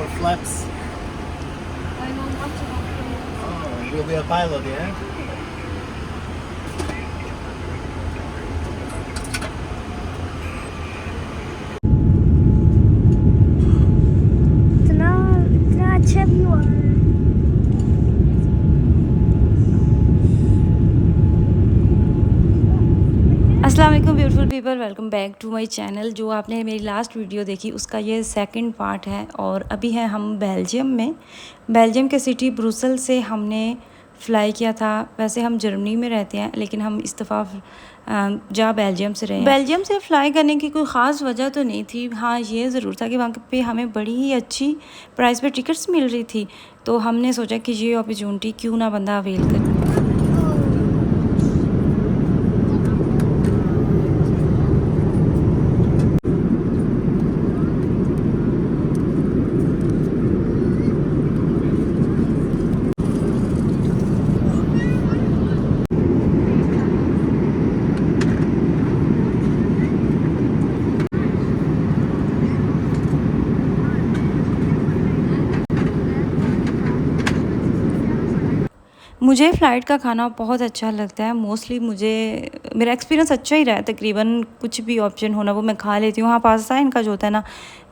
for flaps. I know much about it. Oh, you'll be a pilot, yeah? इतना इतना अच्छा view आ रहा है। अस्सलाम वालेकुम beautiful people, welcome back to my channel. जो आपने मेरी लास्ट वीडियो देखी उसका ये सेकंड पार्ट है। और अभी है हम बेल्जियम में। बेल्जियम के सिटी ब्रुसल से हमने फ़्लाई किया था। वैसे हम जर्मनी में रहते हैं लेकिन हम इस दफ़ा जा बेल्जियम से रहे हैं। बेल्जियम से फ़्लाई करने की कोई ख़ास वजह तो नहीं थी। हाँ, ये ज़रूर था कि वहाँ पे हमें बड़ी ही अच्छी प्राइस पे टिकट्स मिल रही थी, तो हमने सोचा कि ये अपॉर्चुनिटी क्यों ना बंदा अवेल करे। मुझे फ़्लाइट का खाना बहुत अच्छा लगता है। मोस्टली मेरा एक्सपीरियंस अच्छा ही रहा है। तकरीबन कुछ भी ऑप्शन हो ना वो मैं खा लेती हूँ। हाँ, पास्ता इनका जो होता है ना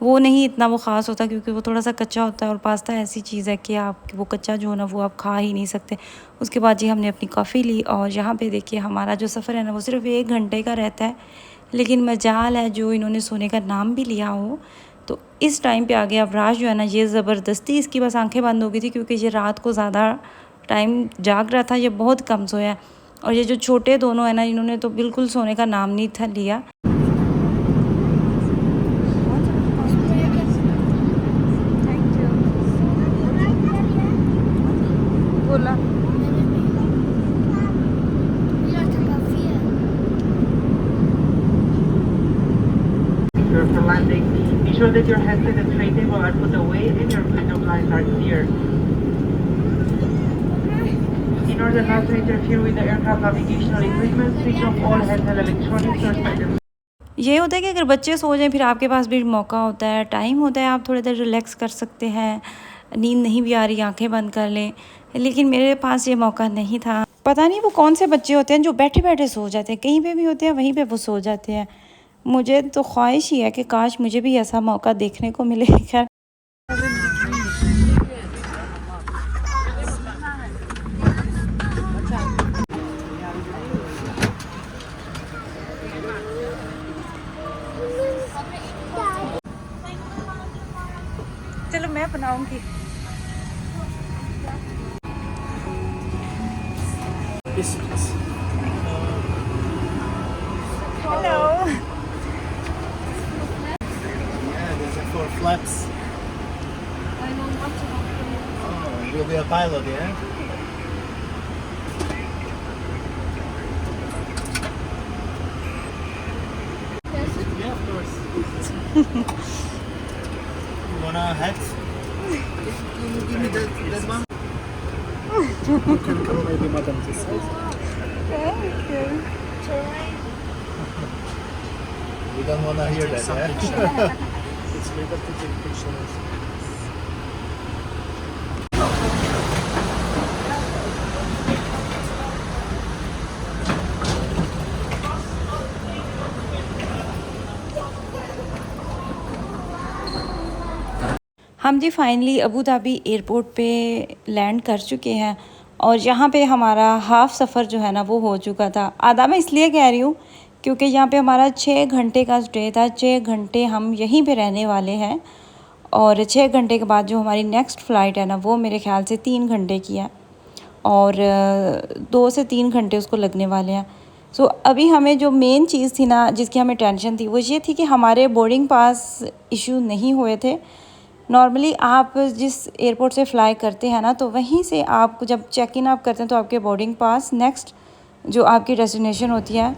वो नहीं इतना वो ख़ास होता, क्योंकि वो थोड़ा सा कच्चा होता है। और पास्ता ऐसी चीज़ है कि आप वो कच्चा जो है ना वो आप खा ही नहीं सकते। उसके बाद जी हमने अपनी कॉफ़ी ली। और यहाँ पे देखिए हमारा जो सफ़र है ना वो सिर्फ 1 घंटे का रहता है, लेकिन मजाल है जो इन्होंने सोने का नाम भी लिया हो। तो इस टाइम पे आगे अबराज जो है ना ये ज़बरदस्ती इसकी बस आंखें बंद हो गई थी, क्योंकि ये रात को ज़्यादा टाइम जाग रहा था। ये बहुत कम सोया। और ये जो छोटे दोनों है ना इन्होंने तो बिल्कुल सोने का नाम नहीं था लिया। बोला For landing, be sure that your headset and tray table are put away and your window blinds are clear. In order not to interfere with the aircraft navigational equipment, switch off all handheld electronics or set them. ये होता है कि अगर बच्चे सो जाएं फिर आपके पास भी मौका होता है, टाइम होता है, आप थोड़ी देर रिलैक्स कर सकते हैं। नींद नहीं भी आ रही आंखें बंद कर लें, लेकिन मेरे पास ये मौका नहीं था। पता नहीं वो कौन से बच्चे होते हैं जो बैठे बैठे सो जाते हैं, कहीं पे भी होते हैं वहीं पे वो सो जाते हैं। मुझे तो ख्वाहिश ही है कि काश मुझे भी ऐसा मौका देखने को मिले। खैर चलो मैं बनाऊंगी। Yes, please. Hello. Yeah, these are for flaps. I know much about it. Oh, you'll be a pilot, yeah? Yes. Yeah, of course. You wanna hat? Can you give me that one? You can come maybe madam this size. Thank you. You don't wanna hear that, yeah? It's better to take pictures. हम जी finally Abu Dhabi airport पे land कर चुके हैं। और यहाँ पे हमारा half सफ़र जो है ना वो हो चुका था। आधा मैं इसलिए कह रही हूँ क्योंकि यहाँ पे हमारा 6 घंटे का स्टे था। 6 घंटे हम यहीं पे रहने वाले हैं। और 6 घंटे के बाद जो हमारी नेक्स्ट फ़्लाइट है ना वो मेरे ख्याल से 3 घंटे की है। और 2 से 3 घंटे उसको लगने वाले हैं। सो अभी हमें जो मेन चीज़ थी ना जिसकी हमें टेंशन थी वो ये थी कि हमारे बोर्डिंग पास इशू नहीं हुए थे। नॉर्मली आप जिस एयरपोर्ट से फ़्लाई करते हैं ना तो वहीं से आप जब चेक इन आप करते हैं तो आपके बोर्डिंग पास नेक्स्ट जो आपकी डेस्टिनेशन होती है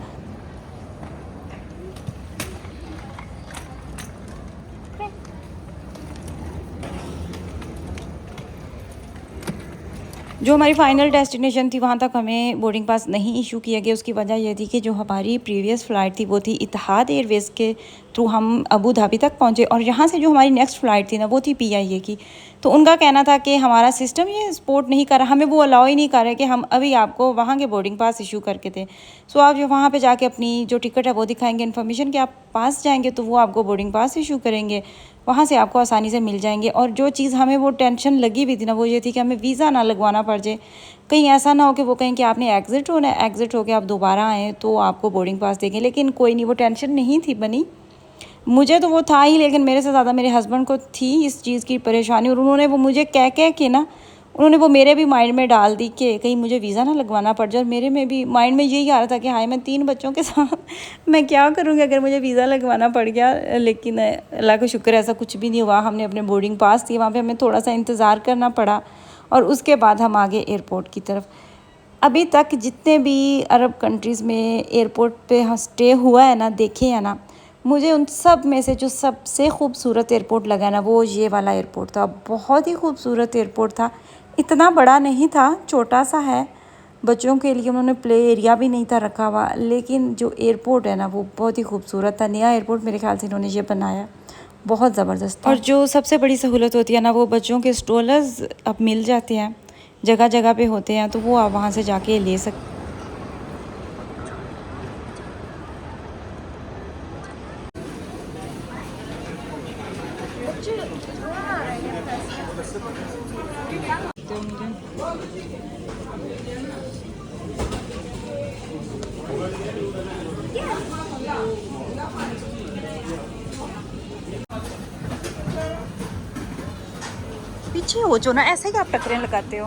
जो हमारी फ़ाइनल डेस्टिनेशन थी वहाँ तक हमें बोर्डिंग पास नहीं इशू किया गया। उसकी वजह यह थी कि जो हमारी प्रीवियस फ़्लाइट थी वो थी इतिहाद एयरवेज़ के थ्रू हम अबू धाबी तक पहुँचे, और यहाँ से जो हमारी नेक्स्ट फ़्लाइट थी ना वो थी PIA की। तो उनका कहना था कि हमारा सिस्टम ये सपोर्ट नहीं कर रहा, हमें वो अलाउ ही नहीं कर रहे कि हम अभी आपको वहाँ के बोर्डिंग पास इशू करके थे। सो आप जो वहाँ पे जाके अपनी जो टिकट है वो दिखाएंगे, इन्फॉर्मेशन कि आप पास जाएंगे तो वो आपको बोर्डिंग पास इशू करेंगे, वहाँ से आपको आसानी से मिल जाएंगे। और जो चीज़ हमें वो टेंशन लगी हुई थी ना वो ये थी कि हमें वीज़ा ना लगवाना पड़ जाए, कहीं ऐसा ना हो कि वो कहें कि आपने एग्ज़िट होना है, एग्ज़िट होकर आप दोबारा आएँ तो आपको बोर्डिंग पास देंगे। लेकिन कोई नहीं, वो टेंशन नहीं थी बनी, मुझे तो वो था ही, लेकिन मेरे से ज़्यादा मेरे हस्बैंड को थी इस चीज़ की परेशानी। और उन्होंने वो मुझे कह के ना उन्होंने वो मेरे भी माइंड में डाल दी कि कहीं मुझे वीज़ा ना लगवाना पड़ जाए। और मेरे में भी माइंड में यही आ रहा था कि हाय मैं 3 बच्चों के साथ मैं क्या करूँगी अगर मुझे वीज़ा लगवाना पड़ गया। लेकिन अल्लाह का शुक्र ऐसा कुछ भी नहीं हुआ। हमने अपने बोर्डिंग पास थी, वहाँ पे हमें थोड़ा सा इंतज़ार करना पड़ा और उसके बाद हम आगे एयरपोर्ट की तरफ। अभी तक जितने भी अरब कंट्रीज़ में एयरपोर्ट पे स्टे हुआ है ना, देखे हैं ना, मुझे उन सब में से जो सबसे खूबसूरत एयरपोर्ट लगा ना वो ये वाला एयरपोर्ट था। बहुत ही खूबसूरत एयरपोर्ट था, इतना बड़ा नहीं था, छोटा सा है, बच्चों के लिए उन्होंने प्ले एरिया भी नहीं था रखा हुआ। लेकिन जो एयरपोर्ट है ना वो बहुत ही खूबसूरत था। नया एयरपोर्ट मेरे ख्याल से इन्होंने ये बनाया, बहुत ज़बरदस्त था। और जो सबसे बड़ी सहूलत होती है ना वो बच्चों के स्ट्रोलर्स अब मिल जाते हैं, जगह जगह पे होते हैं, तो वो आप वहाँ से जाके ले सकते। पीछे हो जो ना, ऐसे ही आप टकरें लगाते हो।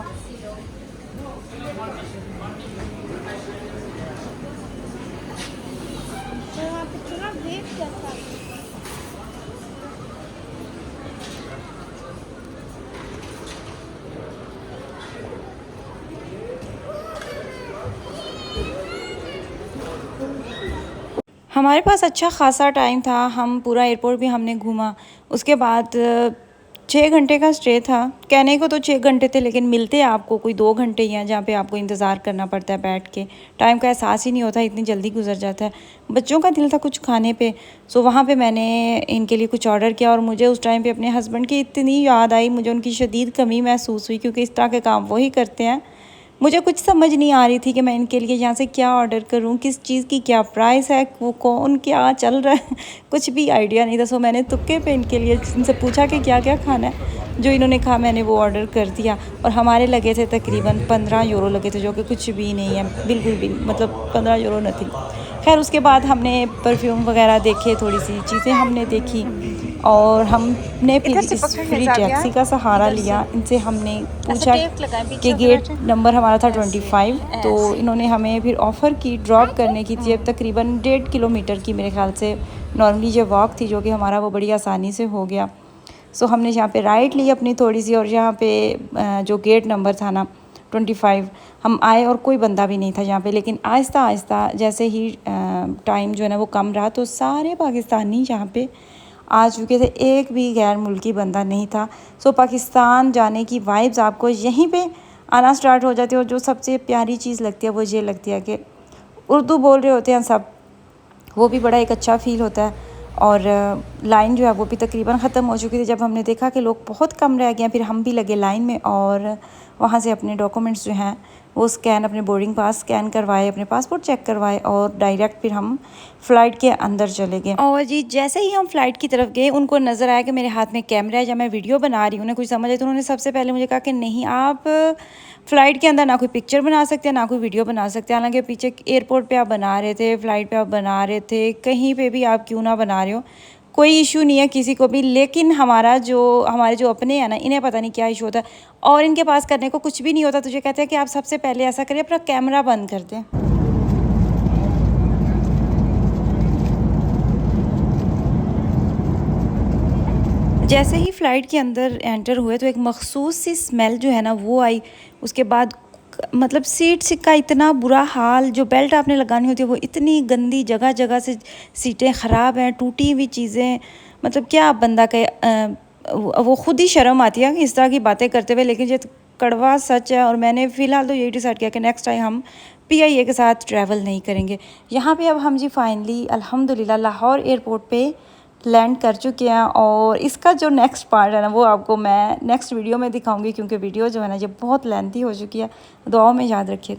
वहाँ पे थोड़ा वेट करता है। हमारे पास अच्छा ख़ासा टाइम था, हम पूरा एयरपोर्ट भी हमने घूमा। उसके बाद 6 घंटे का स्टे था, कहने को तो 6 घंटे थे लेकिन मिलते आपको कोई 2 घंटे ही हैं, जहाँ पे आपको इंतज़ार करना पड़ता है बैठ के। टाइम का एहसास ही नहीं होता, इतनी जल्दी गुजर जाता है। बच्चों का दिल था कुछ खाने पे, सो वहाँ पे मैंने इनके लिए कुछ ऑर्डर किया। और मुझे उस टाइम पे अपने हस्बैंड की इतनी याद आई, मुझे उनकी शदीद कमी महसूस हुई, क्योंकि इस तरह के काम वही करते हैं। मुझे कुछ समझ नहीं आ रही थी कि मैं इनके लिए यहाँ से क्या ऑर्डर करूँ, किस चीज़ की क्या प्राइस है, वो कौन क्या चल रहा है कुछ भी आइडिया नहीं था। सो मैंने तुक्के पे इनके लिए इनसे पूछा कि क्या क्या खाना है। जो इन्होंने कहा मैंने वो ऑर्डर कर दिया। और हमारे लगे थे तकरीबन 15 यूरो लगे थे, जो कि कुछ भी नहीं है, बिल्कुल भी, मतलब 15 यूरो नथिंग। खैर उसके बाद हमने परफ्यूम वगैरह देखे, थोड़ी सी चीज़ें हमने देखी, और हमने फिर इस फ्री टैक्सी का सहारा लिया। इनसे हमने पूछा कि गेट नंबर हमारा था 25, तो इन्होंने हमें फिर ऑफ़र की ड्रॉप करने की थी। अब तकरीबन 1.5 किलोमीटर की मेरे ख्याल से नॉर्मली ये वॉक थी, जो कि हमारा वो बड़ी आसानी से हो गया। सो हमने यहाँ पे राइट ली अपनी थोड़ी सी, और यहाँ पे जो गेट नंबर था ना 25, हम आए और कोई बंदा भी नहीं था यहाँ पे। लेकिन आहिस्ता आहिस्ता जैसे ही टाइम जो है ना वो कम रहा, तो सारे पाकिस्तानी यहाँ पे आ चुके थे, एक भी गैर मुल्की बंदा नहीं था। सो पाकिस्तान जाने की वाइब्स आपको यहीं पे आना स्टार्ट हो जाती है। और जो सबसे प्यारी चीज़ लगती है वो ये लगती है कि उर्दू बोल रहे होते हैं सब, वो भी बड़ा एक अच्छा फ़ील होता है। और लाइन जो है वो भी तकरीबन ख़त्म हो चुकी थी जब हमने देखा कि लोग बहुत कम रह गए हैं। फिर हम भी लगे लाइन में, और वहाँ से अपने डॉक्यूमेंट्स जो हैं वो स्कैन, अपने बोर्डिंग पास स्कैन करवाए, अपने पासपोर्ट चेक करवाए, और डायरेक्ट फिर हम फ़्लाइट के अंदर चले गए। और जी जैसे ही हम फ़्लाइट की तरफ गए, उनको नज़र आया कि मेरे हाथ में कैमरा है या मैं वीडियो बना रही हूँ। उन्हें कुछ समझ आया, तो उन्होंने सबसे पहले मुझे कहा कि नहीं, आप फ़्लाइट के अंदर ना कोई पिक्चर बना सकते हैं ना कोई वीडियो बना सकते हैं। हालांकि पीछे एयरपोर्ट पे आप बना रहे थे, फ़्लाइट पे आप बना रहे थे, कहीं पे भी आप क्यों ना बना रहे हो, कोई इशू नहीं है किसी को भी। लेकिन हमारे जो अपने हैं ना, इन्हें पता नहीं क्या इशू होता है, और इनके पास करने को कुछ भी नहीं होता। तुझे कहते हैं कि आप सबसे पहले ऐसा करिए, अपना कैमरा बंद कर दें। जैसे ही फ़्लाइट के अंदर एंटर हुए तो एक मखसूस सी स्मेल जो है ना वो आई। उसके बाद मतलब सीट का इतना बुरा हाल, जो बेल्ट आपने लगानी होती है वो इतनी गंदी, जगह जगह से सीटें ख़राब हैं, टूटी हुई चीज़ें, मतलब क्या आप बंदा कहे, वो ख़ुद ही शर्म आती है इस तरह की बातें करते हुए। लेकिन ये कड़वा सच है। और मैंने फ़िलहाल तो यही डिसाइड किया कि नेक्स्ट टाइम हम PIA के साथ ट्रैवल नहीं करेंगे। यहाँ पे अब हम जी फाइनली अल्हम्दुलिल्लाह लाहौर एयरपोर्ट पे लैंड कर चुके हैं। और इसका जो नेक्स्ट पार्ट है ना वो आपको मैं नेक्स्ट वीडियो में दिखाऊंगी, क्योंकि वीडियो जो है ना ये बहुत लेंथी हो चुकी है। दुआओं में याद रखिएगा।